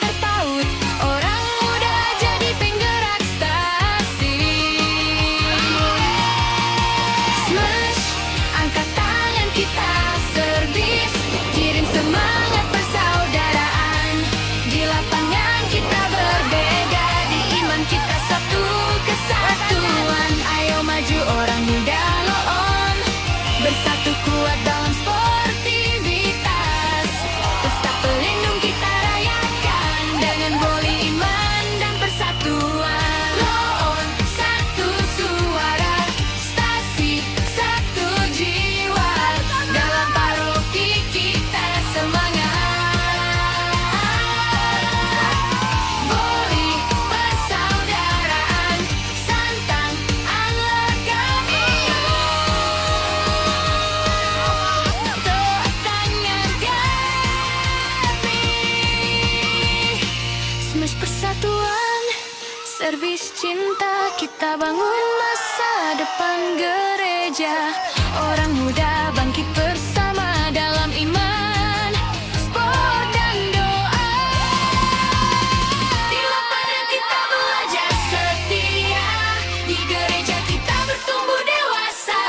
terpaut. Orang muda jadi penggerak stasi. Smash, angkat tangan kita servis, kirim semangat persaudaraan. Di lapangan kita berbeda, di iman kita satu kesatuan. Ayo maju orang muda lo on, bersatu kuat dalam sportivitas. Pesta pelindung kita rayakan dengan voli iman dan persatuan. Lo on, satu suara, stasi satu jiwa. Dalam paroki kita semangat. Voli persaudaraan, santang Allah kami. Tepuk tangan kami. Smash persatuan, servis cinta, kita bangun masa depan gereja. Orang muda bangkit bersama dalam iman, sport dan doa. Di lapangan kita belajar setia, di gereja kita bertumbuh dewasa.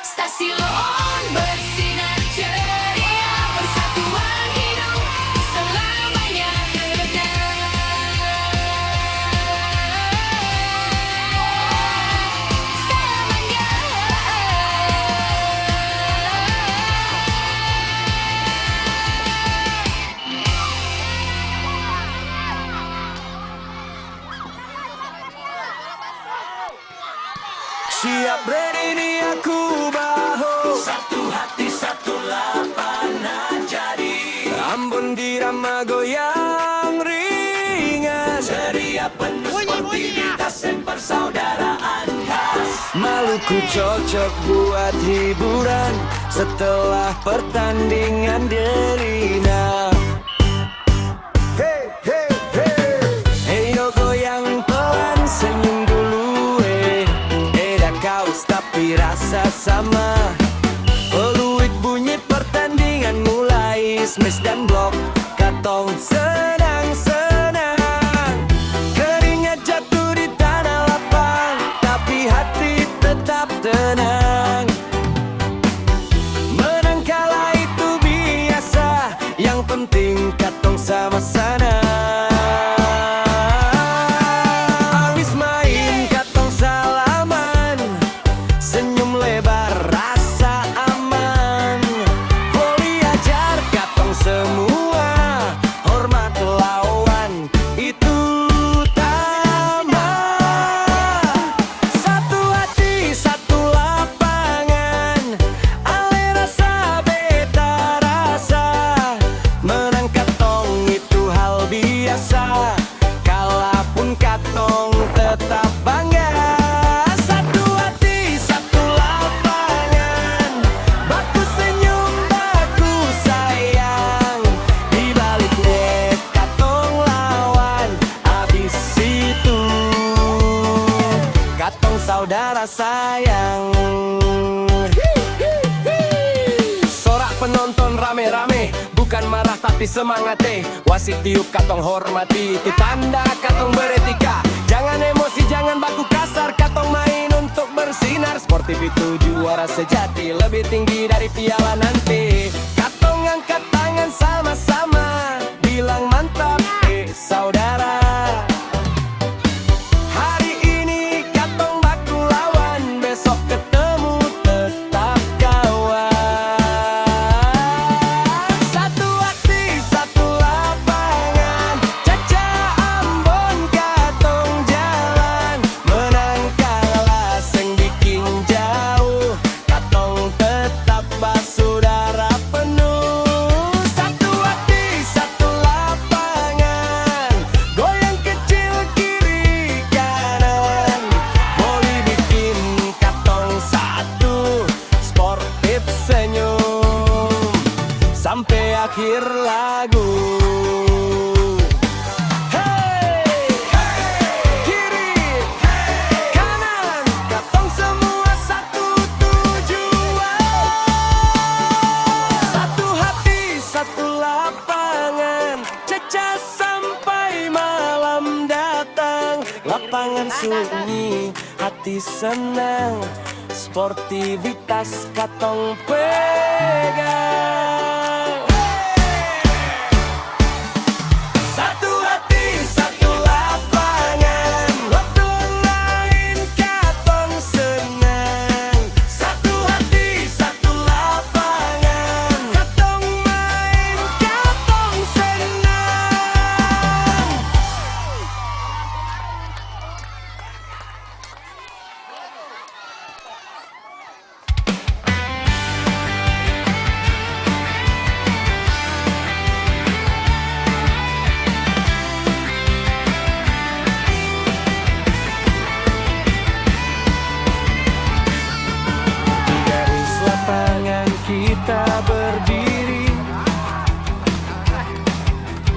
Stasi Lo On bersinar ceria, persatuan hidup selamanya ada. Siap berdiri aku bahu, Satu hati satu lapangan jadi. Ambon dirama goyang ringan, Ceria penuh sportivitas dan persaudaraan khas. Maluku cocok buat hiburan setelah pertandingan derina. Hey, hey, hey. Heyo goyang pelan, senyum dulu Eda kaos tapi rasa sama. Peluit bunyi pertandingan mulai, smash dan blok, katong senang-senang. Keringat jatuh di tanah lapang, tapi hati tetap tenang. Menang kalah itu biasa, yang penting katong sama sana. Habis main katong salaman, senyum lebar rasa aman. Voli ajar katong semua, hormat lawan itu utama. Satu hati satu lapangan, ale rasa beta rasa. Menang katong itu hal biasa, kalah pun katong tetap bangga. Satu hati satu lapangan, baku senyum baku sayang. Di balik net katong lawan, abis itu katong saudara sayang. Sorak penonton rame-rame, bukan marah tapi semangat Wasit tiup katong hormati, itu tanda katong beretika. Jangan emosi, jangan baku kasar, katong main untuk bersinar. Sportif itu juara sejati, lebih tinggi dari piala nanti. Katong angkat tangan sama-sama, bilang mantap saudara. Hari ini katong baku lawan, besok ketemu tetap kawan. Satu hati satu lapangan, Caca Ambon katong jalan. Menang kalah seng bikin jauh, katong tetap basudara penuh. Satu hati Lapangan sunyi, hati senang, sportivitas katong pegang. Satu hati, satu lapangan, waktu lain katong senang. Satu hati, satu lapangan, katong main, katong senang. Garis lapangan kita berdiri,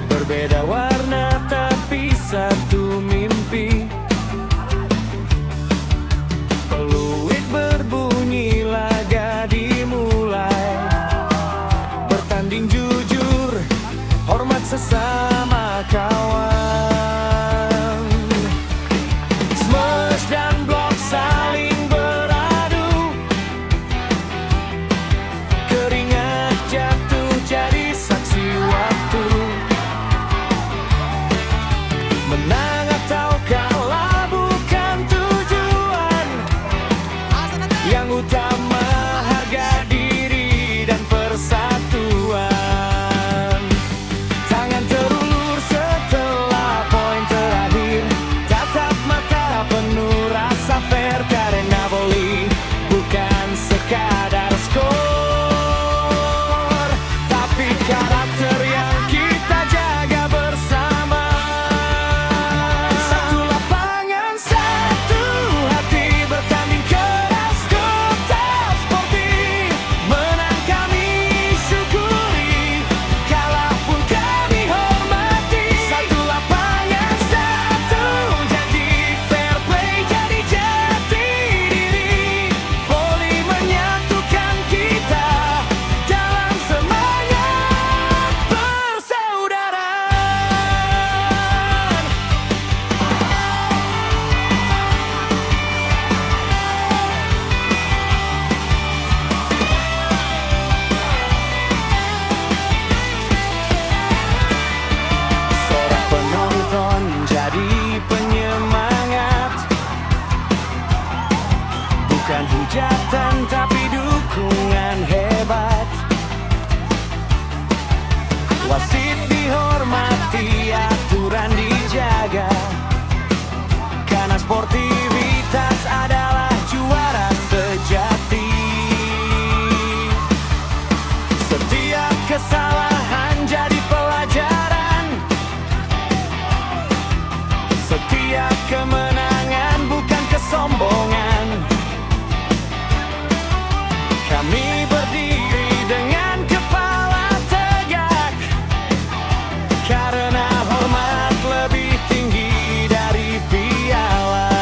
berbeda warna tapi satu mimpi. Peluit berbunyi, laga dimulai. Bertanding jujur, hormat sesama kawan. Smash dan blok saling beradu, keringat jatuh jadi saksi waktu. Menang atau kalah bukan tujuan, yang utama harga diri dan persatuan. Tangan terulur setelah poin terakhir, tatap mata penuh rasa fair, karena volley bukan sekadar skor, tapi karakter yang kita jaga bersama. Satu lapangan, satu hati, bertanding keras, tetap sportif. Menang kami syukuri, kalah pun kami hormati. Satu lapangan, satu janji, fair play jadi jati diri. Volley menyatukan kita dalam semangat persaudaraan. Sorak penonton jadi penyemangat, bukan hujatan tapi dukungan hebat. Wasit dihormati, aturan dijaga, karena sportivitas adalah juara sejati. Setiap kesalahan jadi pelajaran, setiap kemenangan bukan kesombongan. Kami berdiri dengan kepala tegak, karena hormat lebih tinggi dari piala.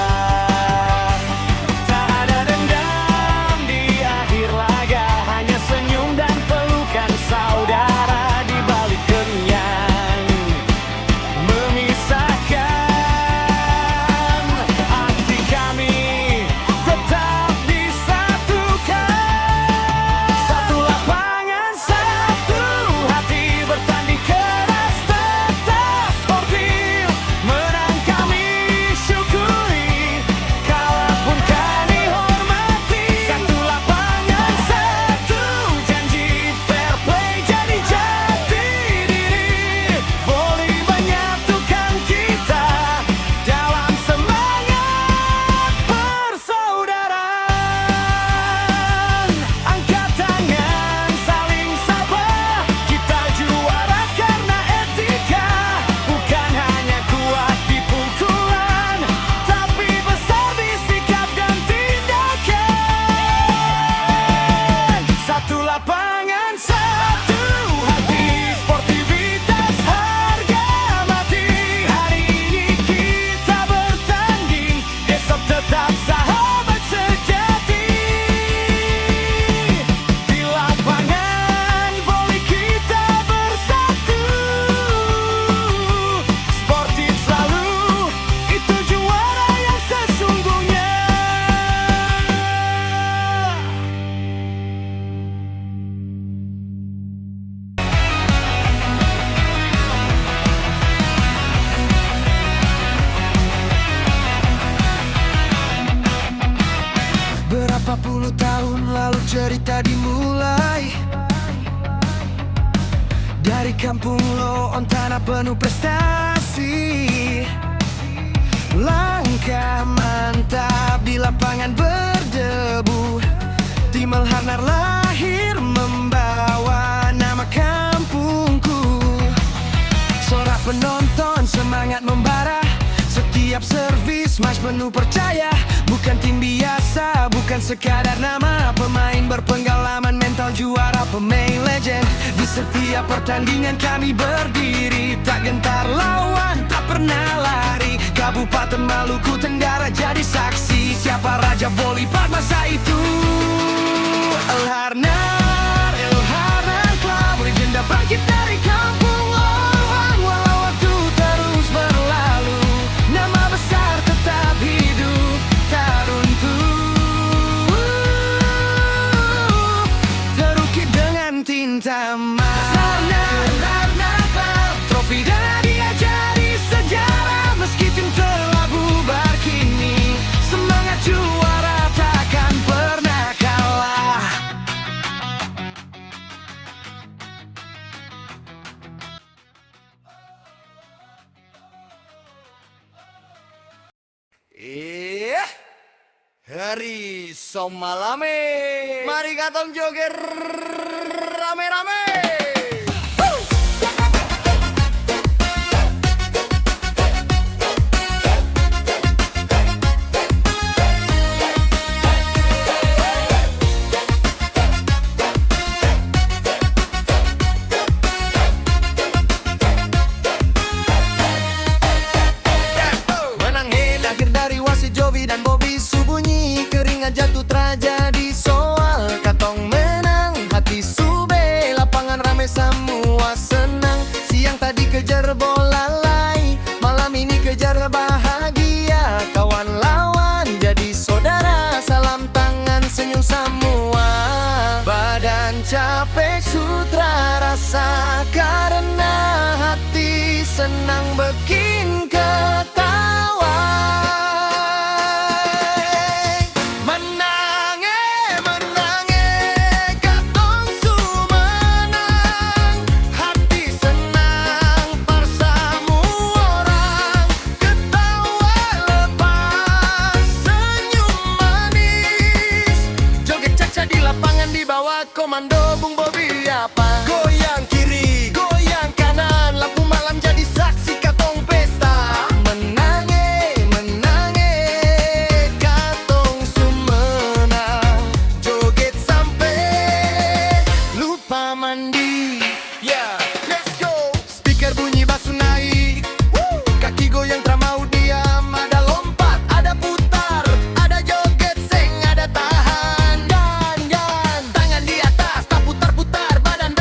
Tak ada dendam di akhir laga, hanya senyum dan pelukan saudara di balik kenyang memisahkan. penuh prestasi. Langkah mantap di lapangan berdebu. Tim Elharnar lahir membawa nama kampungku. Sorak penonton semangat membara. Setiap servis match penuh percaya. Bukan tim biasa, bukan sekadar nama. Pemain berpengalaman, mental juara, pemain legend. Di setiap pertandingan kami berdiri. Tak gentar lawan, tak pernah lari. Kabupaten Maluku Tenggara jadi saksi. Siapa raja voli pada masa itu? Elharnar, Elharnar Club. Legenda bangkit dari kampung Lohan. Walau waktu terus berlalu, nama besar tetap hidup, tak runtuh. Terukir dengan tinta emas. Elharnar Club. Trofi dan hadiah jadi sejarah. Meski tim telah bubar kini, semangat juara takkan pernah kalah. Hari Somalame, mari katong joget rame-rame. Menang lahir dari wasit Jovi dan Bobby. Subunyi keringat jatuh tragedi soal katong menang. Hati sube, lapangan rame semua senang. Siang tadi kejar bola lai, malam ini kejar bahagia. Kawan lawan jadi saudara, salam tangan senyum semua. Badan capek sutra rasa karena hati senang bikin ketawa. Komando Bung Bobby apa? Goyang kiri, goyang kanan, lampu malam jadi saksi katong pesta. Menange, menange, katong sumenang. Joget sampai lupa mandi. Yeah, let's go. Speaker bunyi basu naik. Woo. Kaki goyang tak mau diam. Ada lompat, ada putar, ada joget seng, ada tahan. Dan tangan di atas, tak putar-putar, badan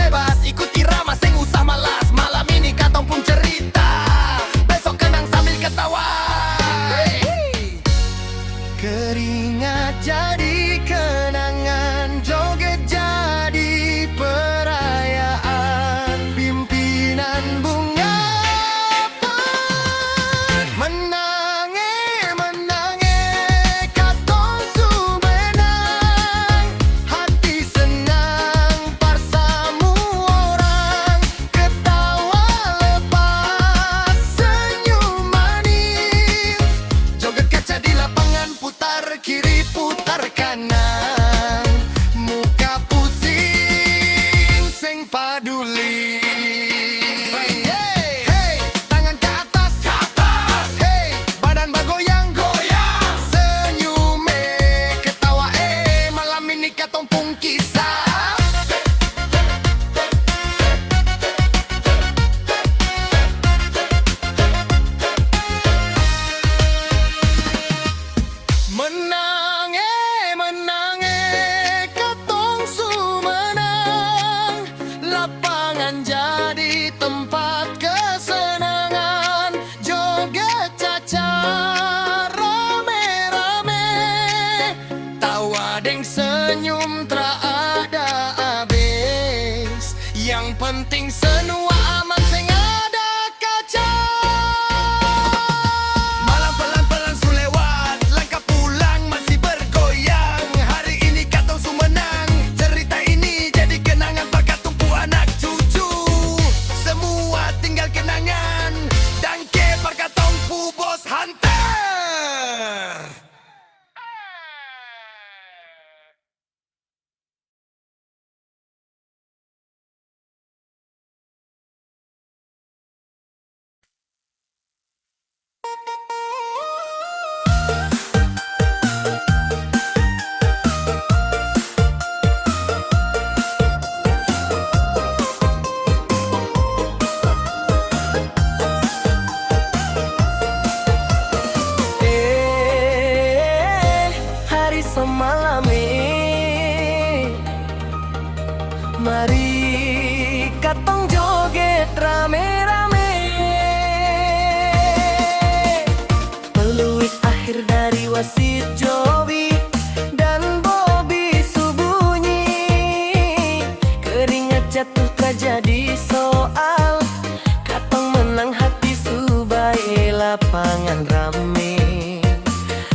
lapangan rame,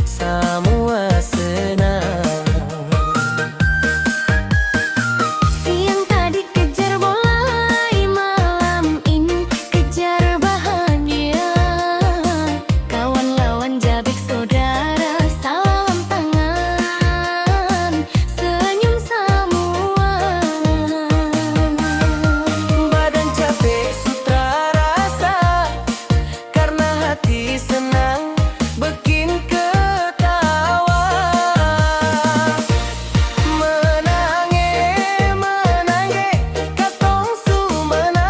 semua senang. Siang tadi kejar bola, malam ini kejar bahagia. Kawan lawan jabik saudara, salam tangan, senyum semua. Badan capek sutra rasa, karena hati senang bikin ketawa. Menange, menange, katong su menang.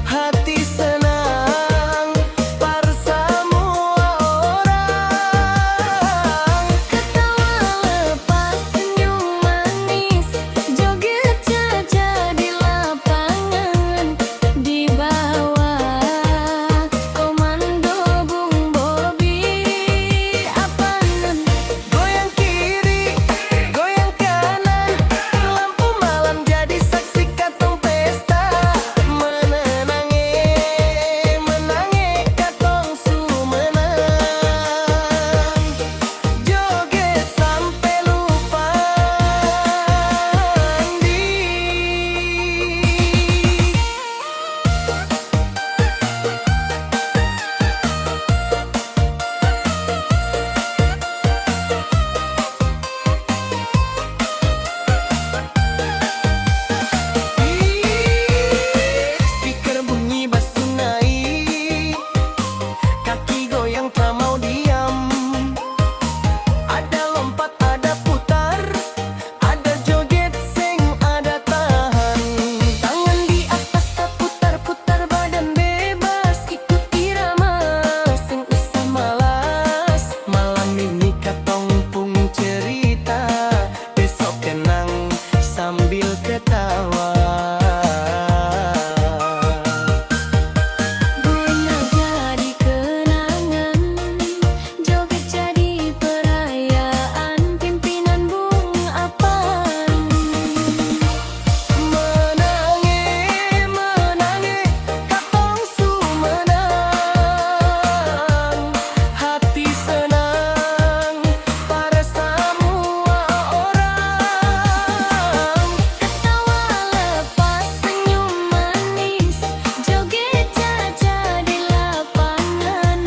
Hati senang, par semua orang. Ketawa lepas senyum manis, joget saja di lapangan, di bawah komando Bung Bobi. Apanan Goyang kiri, goyang kanan, lampu malam jadi saksi katong pesta. Menange, menange, katong su menang. Joget sampai lupa Andi. Speaker bunyi basu naik, kaki goyang tak mau diam. Ada lompat, ada putar, ada joget sing ada tahan. Tangan di atas tak putar-putar, badan bebas ikut irama, sing usah malas. Malam ini katong pung cerita, besok kenang sambil ketawa. Goyang jadi kenangan, joget jadi perayaan, pimpinan Bung Apan. Menange, menange, katong su menang. Hati senang, para semua orang. Ketawa lepas senyum manis, joget saja di lapangan.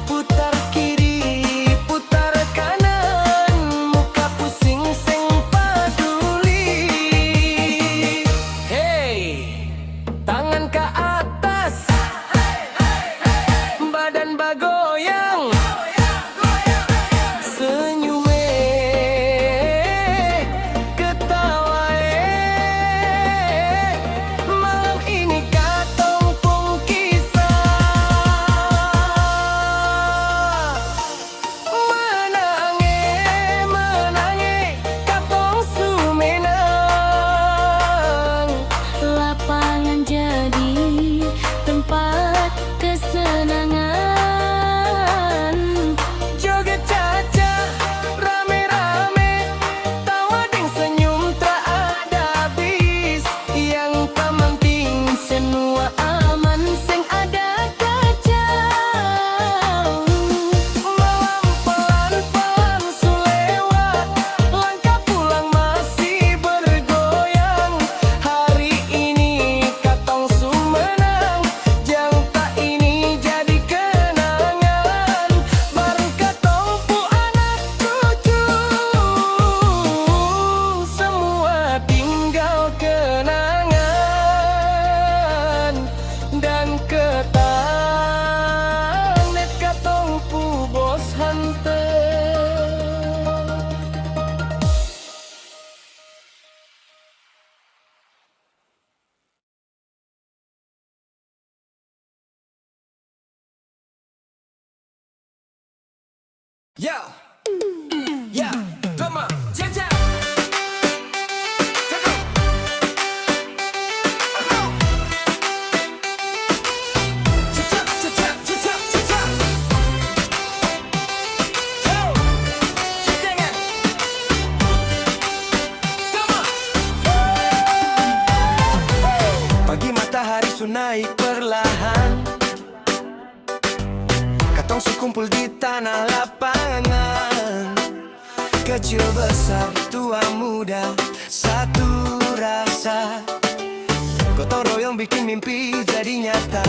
Putar kiri, putar kanan, muka pusing sing peduli. Hey, tangan ke atas, badan bagoyang, senyume, ketawa malam ini katong pung kisah. Menange, menange, katong su menang. Lapangan jadi tempat kesenangan. Joget caca, rame-rame, tawa ding senyum tak ada habis. Yang penting semua Aman sing ada kacau. malam pelan-pelan sulewat, langkah pulang masih bergoyang. Hari ini katong su menang, jang tak ini jadi kenangan. Bareng katong pu anak cucu, semua tinggal kenangan dan ketang net katong pu bos hantar. Yeah, yeah, come on, cha-cha. Pagi matahari su naik perlahan, katong kumpul di tanah lapangan. Kecil besar tua muda satu rasa, gotong royong bikin mimpi jadi nyata.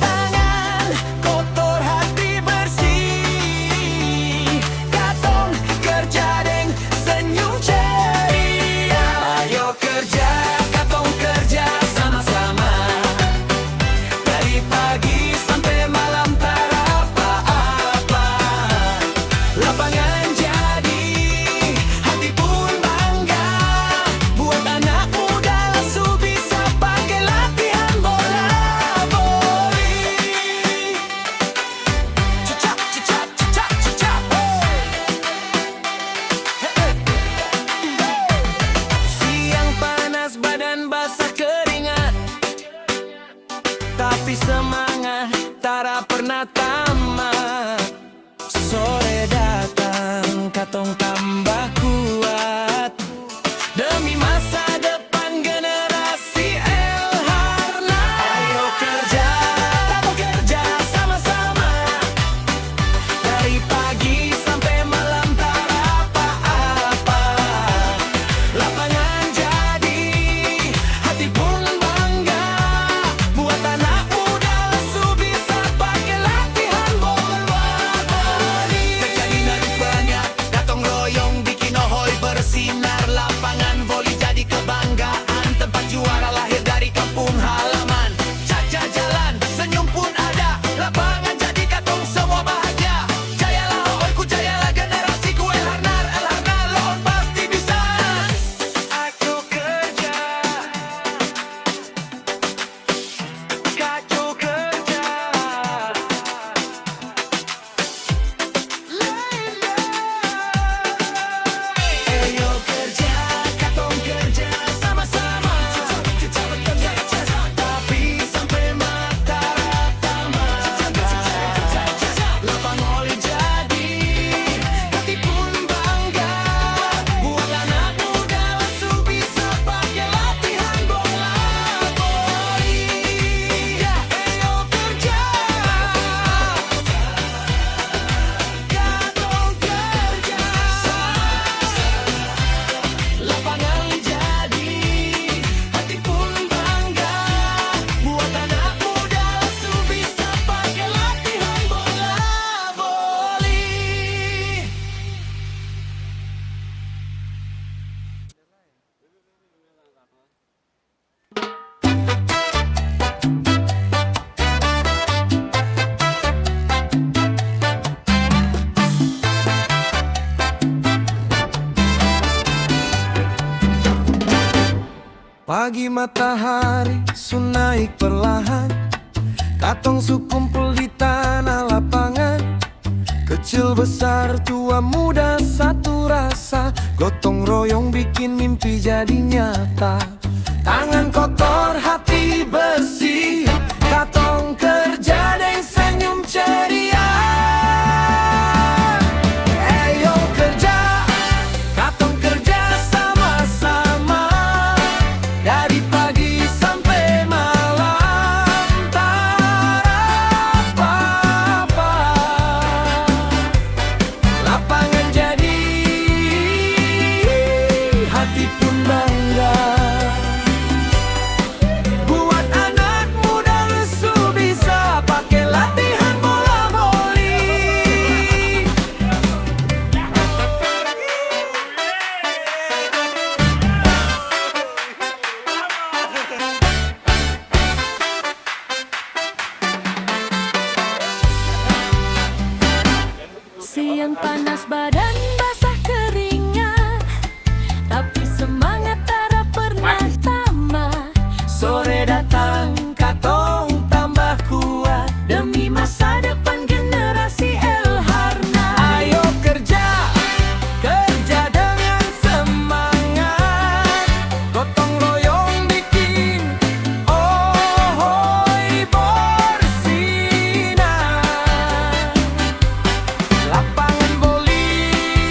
Tangan kotor hati bersih, katong kerja deng senyum ceria. Ayo kerja, katong kerja sama-sama, dari pagi sampai malam tak apa-apa. Lapangan jadi, hati pun bangga, buat anak muda langsung bisa pakai latihan bola voli. Cicak, cicak, cicak, cicak, siang panas badan basah keringat, tapi semangat tak pernah tamat. Sore datang katong tambah kuat, demi masa depan generasi El Harna. Ayo kerja, katong kerja sama-sama, dari pagi sampai malam tak apa-apa. Lapangan jadi, hati pun bangga, buat anak muda langsung bisa pakai latihan bola voli. Terjadi narik banyak, datang royong bikin ohoi bersinar. Lapangan voli jadi kebanggaan, tempat juara lahir dari kampung halaman. Caca jalan, senyum pun ada, lapangan jadi katong semua bahagia. Jayalah ohoi ku, jayalah generasiku El Harnar, El Harnar loon pasti bisa. Aku kerja, kacau kerja. Ayo kerja, katong kerja sama-sama, tapi sampai mata rata. Lapang oli jadi, hati pun bangga, buat anak muda langsung bisa pakai latihan bola voli. Ayo kerja, katong kerja, lapangan jadi, hati pun bangga, buat anak muda langsung bisa pakai latihan bola voli. Pagi matahari sun naik perlahan, katong kumpul di tanah lapangan. Kecil besar tua muda satu rasa, gotong royong bikin mimpi jadi nyata. Tangan kotor hati bersih, katong kerja deng senyum ceria. Ayo kerja, katong kerja sama-sama, dari pagi sampai malam tak apa-apa. Lapangan jadi, hati pun bangga, buat anak muda langsung bisa pakai latihan bola voli. Siang panas badan basah keringat, tapi semangat tak pernah tamat. Sore datang katong tambah kuat, demi masa depan generasi El Harna. Ayo kerja, kerja dengan semangat, gotong royong bikin ohoi bersinar. Lapangan voli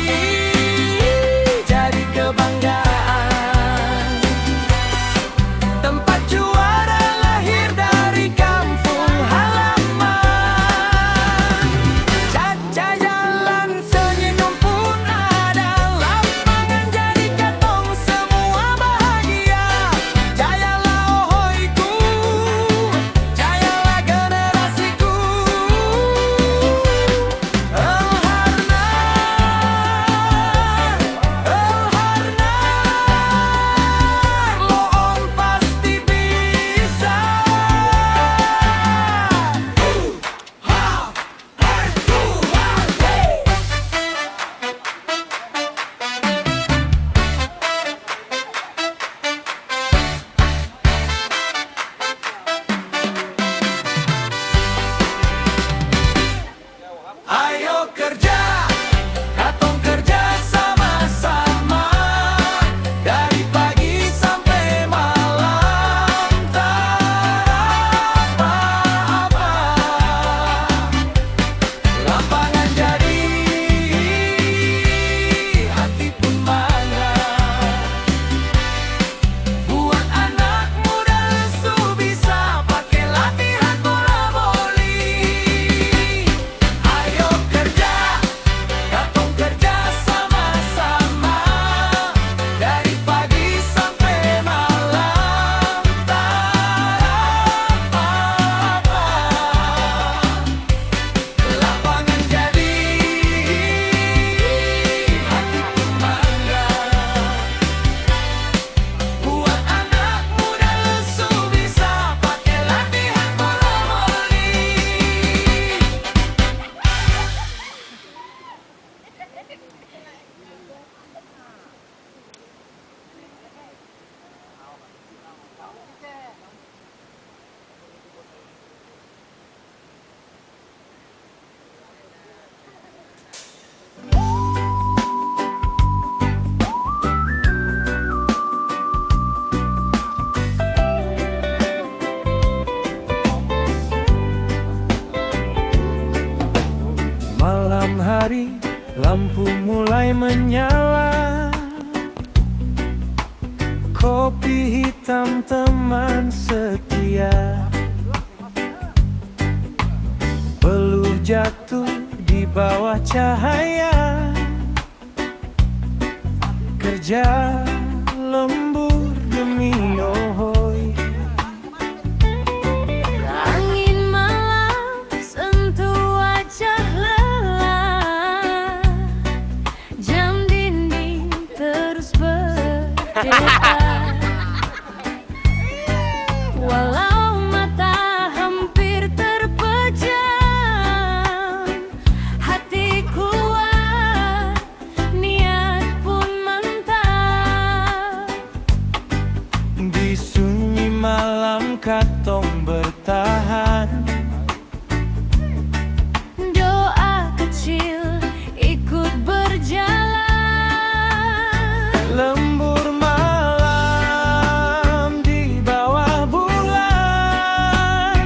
malam hari, lampu mulai menyala. Kopi hitam teman setia, peluh jatuh di bawah cahaya. Kerja lembur demi ohoi. Angin malam sentuh wajah lelah, jam dinding terus berdetak. Walau mata hampir terpejam, hati kuat, niat pun mantap. Di sunyi malam katong bertahan, Doa kecil ikut berjalan. lembur malam di bawah bulan.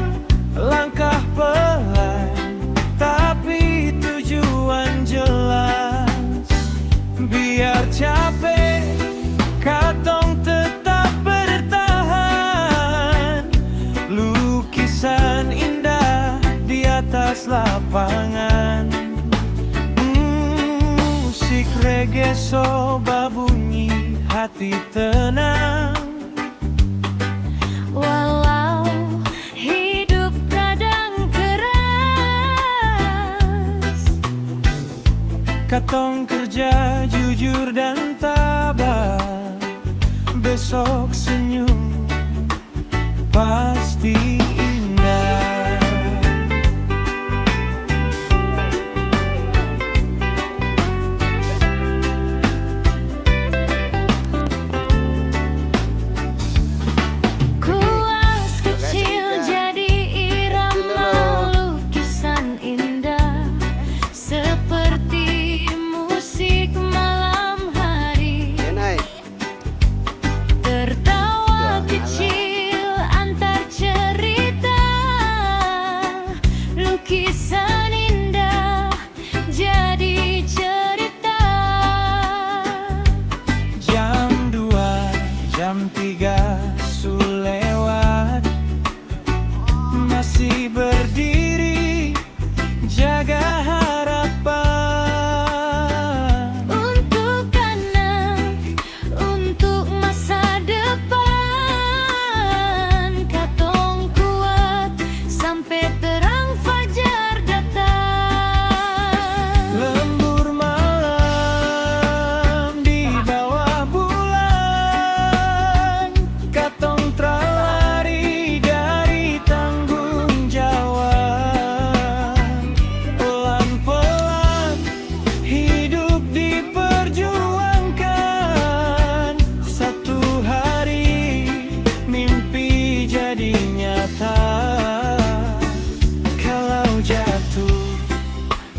Langkah pelan tapi tujuan jelas. Biar capek katong tetap bertahan. Lukisan indah di atas lapangan. Musik reggae soba bunyi, hati tenang. Walau hidup kadang keras, Katong kerja jujur dan tabah. Besok senyum pasti indah. kuas kecil jadi irama lukisan indah, seperti musik malam hari. Tertawa kecil antar cerita, lukisan indah jadi cerita. Jam 2, jam 3 sulewat, masih berdiri jaga harapan. Untuk anak, untuk masa depan, katong kuat sampai terang fajar datang. Lembur malam di bawah bulan, katong terlari dari tanggung jawab. Pelan-pelan hidup diperjuangkan. Satu hari mimpi jadi nyata. Kalau jatuh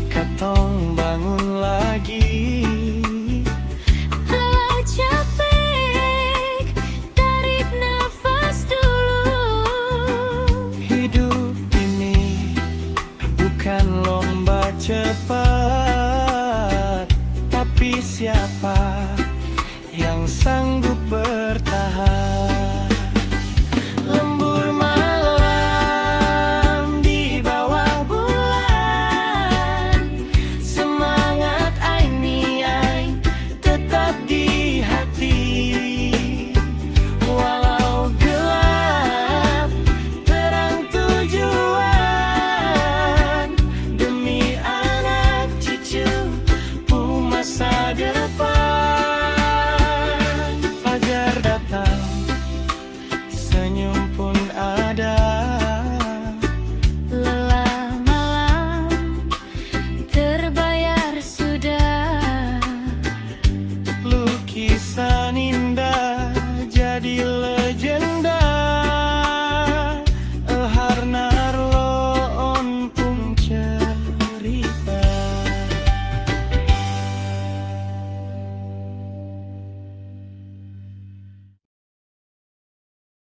katong bangun lagi. Kalau capek, tarik nafas dulu. Hidup ini bukan lomba cepat, tapi siapa